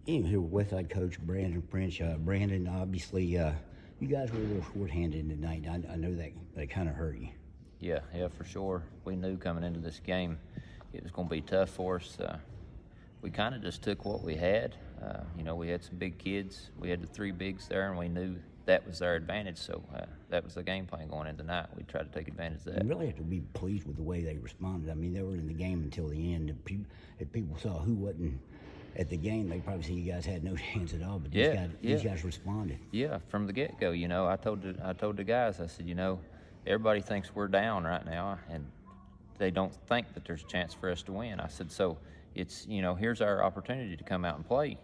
in here with Westside coach Brandon French. Brandon, obviously, you guys were a little short-handed tonight. I know that kind of hurt you. Yeah, for sure. We knew coming into this game it was going to be tough for us. We kind of just took what we had. We had some big kids. We had the three bigs there, and we knew that was our advantage. So that was the game plan going into tonight. We tried to take advantage of that. You really have to be pleased with the way they responded. I mean, they were in the game until the end. If people saw who wasn't at the game, they probably see you guys had no chance at all. But these guys responded. Yeah, from the get-go. I told the guys, I said, everybody thinks we're down right now, and they don't think that there's a chance for us to win. I said, so it's, here's our opportunity to come out and play.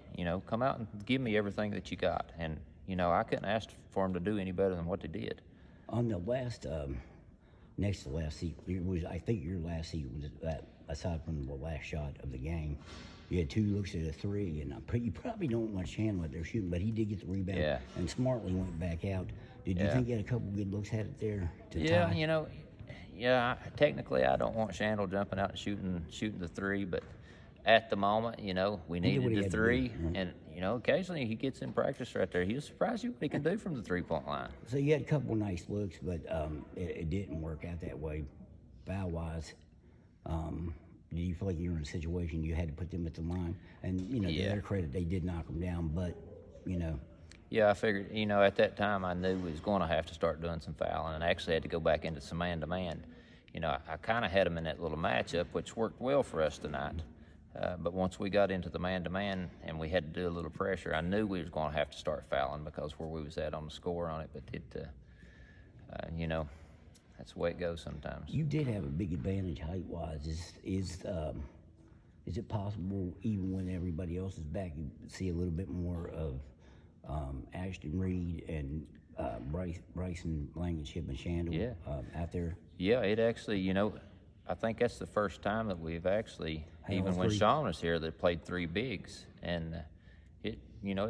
Come out and give me everything that you got. And, I couldn't ask for them to do any better than what they did. On the last, next to last seat, I think your last seat was that, aside from the last shot of the game, you had two looks at a three, and you probably don't want to channel what they're shooting, but he did get the rebound and smartly went back out. Did you think he had a couple good looks at it there to tie? Technically I don't want Shandle jumping out and shooting the three, but at the moment, we needed the three, and occasionally he gets in practice right there. He'll surprise you what he can do from the three-point line. So you had a couple nice looks, but it didn't work out that way, foul-wise. Do you feel like you were in a situation you had to put them at the line? And to their credit, they did knock them down, but Yeah, I figured, at that time I knew we was going to have to start doing some fouling, and I actually had to go back into some man-to-man. I kind of had them in that little matchup, which worked well for us tonight. But once we got into the man-to-man and we had to do a little pressure, I knew we was going to have to start fouling because where we was at on the score on it. But that's the way it goes sometimes. You did have a big advantage height-wise. Is it possible, even when everybody else is back, you see a little bit more of Ashton Reed and Bryson Blankenship and Shandle out there? Yeah, it actually, I think that's the first time that we've actually, even when Shawn was here, that played three bigs. And it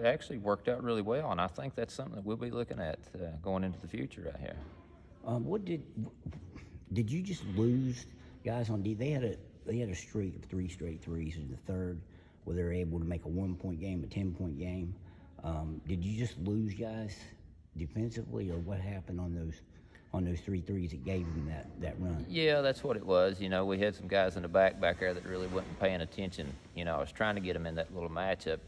actually worked out really well. And I think that's something that we'll be looking at going into the future right here. What did you just lose guys on D? They had a streak of 3 straight threes in the third, where they were able to make a 1-point game, a 10-point game. Did you just lose guys defensively, or what happened on those 3 threes that gave them that run? Yeah, that's what it was. We had some guys in the back there that really wasn't paying attention. I was trying to get them in that little matchup,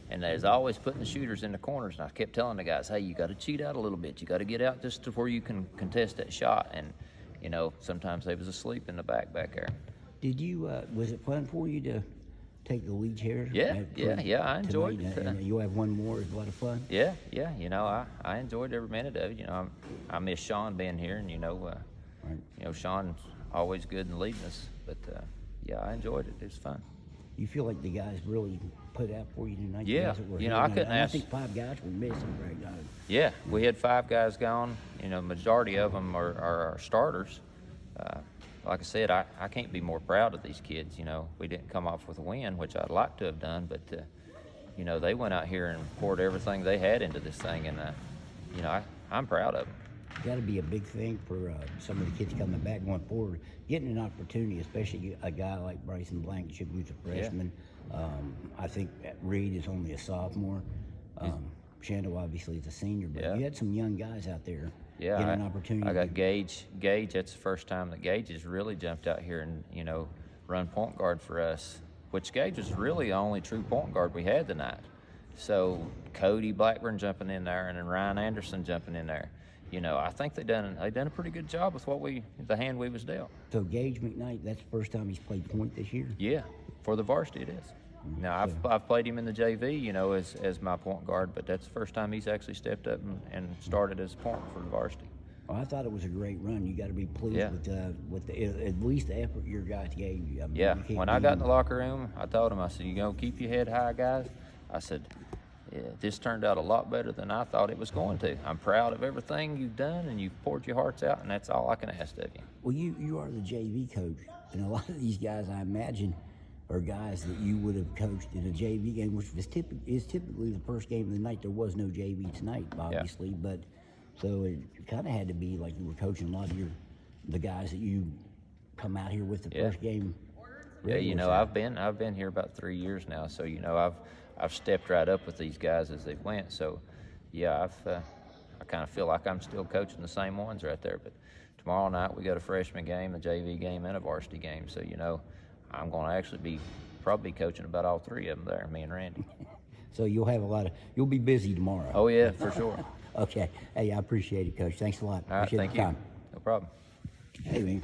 and there's always putting the shooters in the corners. And I kept telling the guys, hey, you got to cheat out a little bit. You got to get out just to where you can contest that shot. And sometimes they was asleep in the back there. Did you? Was it fun for you to take the lead here? Yeah, I enjoyed it. And you'll have one more. It's a lot of fun. Yeah. I enjoyed every minute of it. I miss Shawn being here, and Shawn's always good in leading us. But I enjoyed it. It was fun. You feel like the guys really put out for you tonight? Yeah, I couldn't ask. I think 5 guys were missing right now. Yeah, we had 5 guys gone. Majority of them are our starters. Like I said, I can't be more proud of these kids. We didn't come off with a win, which I'd like to have done, but they went out here and poured everything they had into this thing, and I'm proud of them. Got to be a big thing for some of the kids coming back going forward, getting an opportunity, especially a guy like Bryson Blankenship, who's a freshman. I think Reed is only a sophomore. Shandle obviously is a senior, but you had some young guys out there getting an opportunity. I got Gage. That's the first time that Gage has really jumped out here and run point guard for us, which Gage was really the only true point guard we had tonight. So Cody Blackburn jumping in there, and then Ryan Anderson jumping in there. I think they done a pretty good job with the hand we was dealt. So Gage McKnight, that's the first time he's played point this year? Yeah, for the varsity it is. Now, I've played him in the JV, as my point guard, but that's the first time he's actually stepped up and started as a point for the varsity. Well, I thought it was a great run. You got to be pleased with at least the effort your guys gave you. I mean, when I got in the locker room, I told him, I said, keep your head high, guys. I said, this turned out a lot better than I thought it was going to. I'm proud of everything you've done, and you've poured your hearts out, and that's all I can ask of you. Well, you are the JV coach, and a lot of these guys, I imagine, are guys that you would have coached in a JV game, which is typically the first game of the night. There was no JV tonight, obviously, but so it kind of had to be like you were coaching a lot of the guys that you come out here with the first game. Yeah, I've been here about 3 years now, so I've stepped right up with these guys as they've went. So, yeah, I kind of feel like I'm still coaching the same ones right there. But tomorrow night we got a freshman game, a JV game, and a varsity game. So, I'm going to actually be probably coaching about all three of them there, me and Randy. So you'll be busy tomorrow. Oh, yeah, for sure. Okay. Hey, I appreciate it, Coach. Thanks a lot. All right, Appreciate thank the you. time. No problem. Hey, man.